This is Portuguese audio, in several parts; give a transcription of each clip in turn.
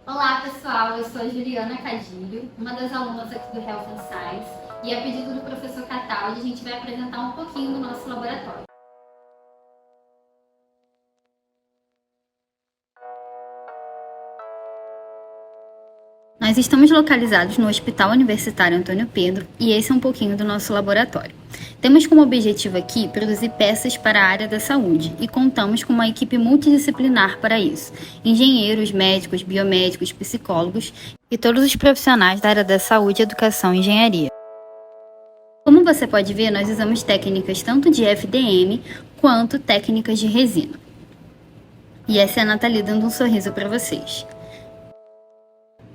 Olá pessoal, eu sou a Juliana Cadilho, uma das alunas aqui do Health and Science, e a pedido do professor Cataldi a gente vai apresentar um pouquinho do nosso laboratório. Nós estamos localizados no Hospital Universitário Antônio Pedro e esse é um pouquinho do nosso laboratório. Temos como objetivo aqui produzir peças para a área da saúde e contamos com uma equipe multidisciplinar para isso: engenheiros, médicos, biomédicos, psicólogos e todos os profissionais da área da saúde, educação e engenharia. Como você pode ver, nós usamos técnicas tanto de FDM quanto técnicas de resina. E essa é a Nathalie dando um sorriso para vocês.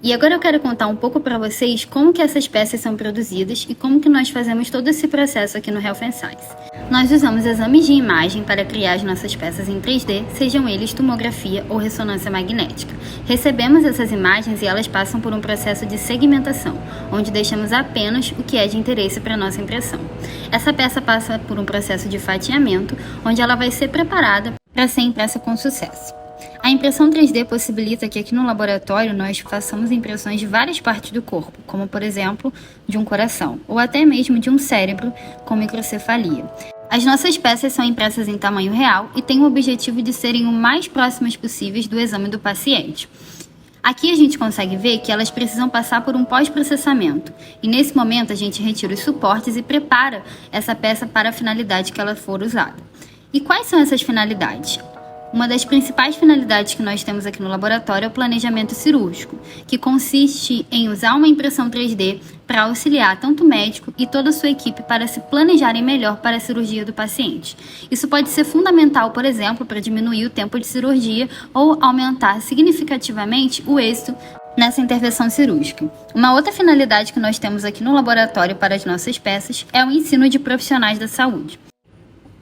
E agora eu quero contar um pouco para vocês como que essas peças são produzidas e como que nós fazemos todo esse processo aqui no Health and Science. Nós usamos exames de imagem para criar as nossas peças em 3D, sejam eles tomografia ou ressonância magnética. Recebemos essas imagens e elas passam por um processo de segmentação, onde deixamos apenas o que é de interesse para a nossa impressão. Essa peça passa por um processo de fatiamento, onde ela vai ser preparada para ser impressa com sucesso. A impressão 3D possibilita que aqui no laboratório nós façamos impressões de várias partes do corpo, como por exemplo de um coração, ou até mesmo de um cérebro com microcefalia. As nossas peças são impressas em tamanho real e têm o objetivo de serem o mais próximas possíveis do exame do paciente. Aqui a gente consegue ver que elas precisam passar por um pós-processamento, e nesse momento a gente retira os suportes e prepara essa peça para a finalidade que ela for usada. E quais são essas finalidades? Uma das principais finalidades que nós temos aqui no laboratório é o planejamento cirúrgico, que consiste em usar uma impressão 3D para auxiliar tanto o médico e toda a sua equipe para se planejarem melhor para a cirurgia do paciente. Isso pode ser fundamental, por exemplo, para diminuir o tempo de cirurgia ou aumentar significativamente o êxito nessa intervenção cirúrgica. Uma outra finalidade que nós temos aqui no laboratório para as nossas peças é o ensino de profissionais da saúde.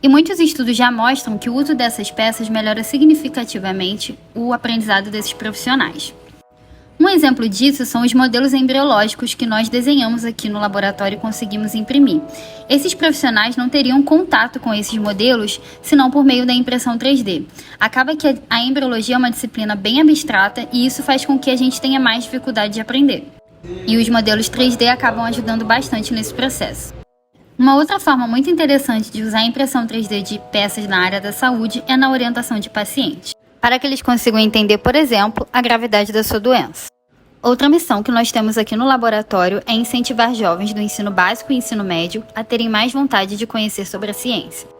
E muitos estudos já mostram que o uso dessas peças melhora significativamente o aprendizado desses profissionais. Um exemplo disso são os modelos embriológicos que nós desenhamos aqui no laboratório e conseguimos imprimir. Esses profissionais não teriam contato com esses modelos senão por meio da impressão 3D. Acaba que a embriologia é uma disciplina bem abstrata e isso faz com que a gente tenha mais dificuldade de aprender. E os modelos 3D acabam ajudando bastante nesse processo. Uma outra forma muito interessante de usar a impressão 3D de peças na área da saúde é na orientação de pacientes, para que eles consigam entender, por exemplo, a gravidade da sua doença. Outra missão que nós temos aqui no laboratório é incentivar jovens do ensino básico e ensino médio a terem mais vontade de conhecer sobre a ciência.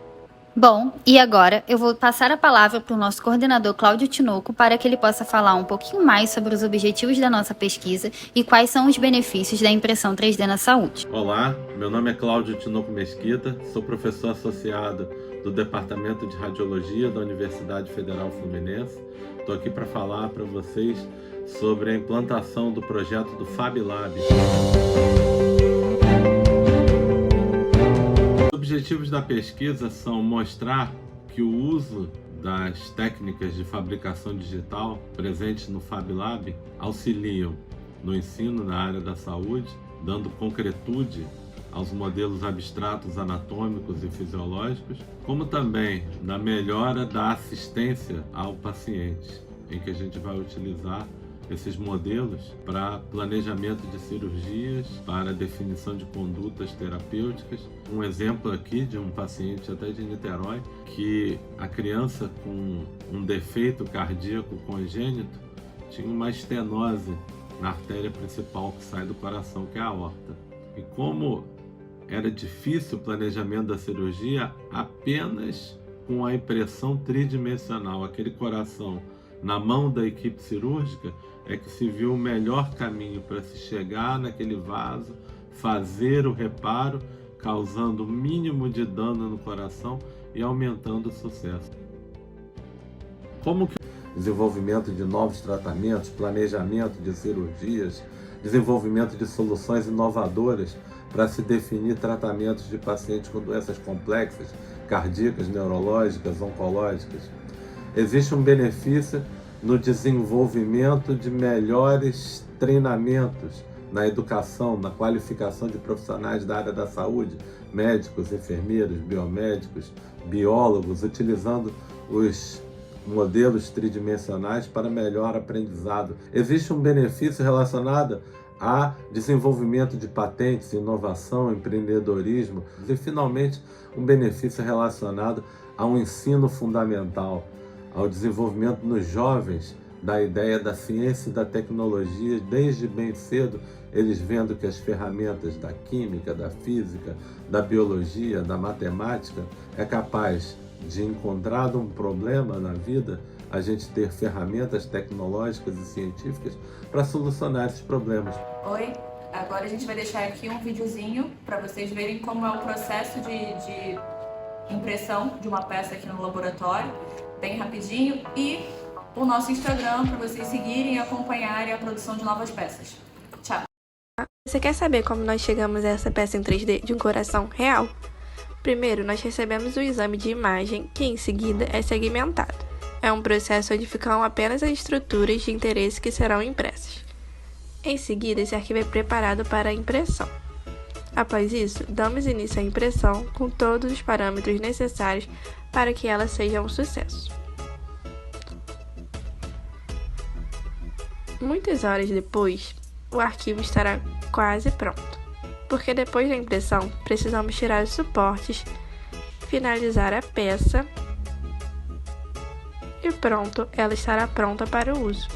Bom, e agora eu vou passar a palavra para o nosso coordenador Cláudio Tinoco para que ele possa falar um pouquinho mais sobre os objetivos da nossa pesquisa e quais são os benefícios da impressão 3D na saúde. Olá, meu nome é Cláudio Tinoco Mesquita, sou professor associado do Departamento de Radiologia da Universidade Federal Fluminense. Estou aqui para falar para vocês sobre a implantação do projeto do FabLab. Os objetivos da pesquisa são mostrar que o uso das técnicas de fabricação digital presentes no FabLab auxiliam no ensino na área da saúde, dando concretude aos modelos abstratos anatômicos e fisiológicos, como também na melhora da assistência ao paciente, em que a gente vai utilizar esses modelos para planejamento de cirurgias, para definição de condutas terapêuticas. Um exemplo aqui de um paciente até de Niterói, que a criança com um defeito cardíaco congênito tinha uma estenose na artéria principal que sai do coração, que é a aorta. E como era difícil o planejamento da cirurgia, apenas com a impressão tridimensional, aquele coração na mão da equipe cirúrgica, é que se viu o melhor caminho para se chegar naquele vaso, fazer o reparo, causando o mínimo de dano no coração e aumentando o sucesso. Como que desenvolvimento de novos tratamentos, planejamento de cirurgias, desenvolvimento de soluções inovadoras para se definir tratamentos de pacientes com doenças complexas, cardíacas, neurológicas, oncológicas. Existe um benefício no desenvolvimento de melhores treinamentos na educação, na qualificação de profissionais da área da saúde, médicos, enfermeiros, biomédicos, biólogos, utilizando os modelos tridimensionais para melhor aprendizado. Existe um benefício relacionado a desenvolvimento de patentes, inovação, empreendedorismo e, finalmente, um benefício relacionado ao ensino fundamental, ao desenvolvimento nos jovens da ideia da ciência e da tecnologia, desde bem cedo, eles vendo que as ferramentas da química, da física, da biologia, da matemática é capaz de encontrar um problema na vida, a gente ter ferramentas tecnológicas e científicas para solucionar esses problemas. Oi, agora a gente vai deixar aqui um videozinho para vocês verem como é o processo de impressão de uma peça aqui no laboratório, bem rapidinho, e o nosso Instagram para vocês seguirem e acompanharem a produção de novas peças. Tchau! Você quer saber como nós chegamos a essa peça em 3D de um coração real? Primeiro, nós recebemos o exame de imagem, que em seguida é segmentado. É um processo onde ficam apenas as estruturas de interesse que serão impressas. Em seguida, esse arquivo é preparado para a impressão. Após isso, damos início à impressão com todos os parâmetros necessários para que ela seja um sucesso. Muitas horas depois, o arquivo estará quase pronto, porque depois da impressão precisamos tirar os suportes, finalizar a peça e pronto, ela estará pronta para o uso.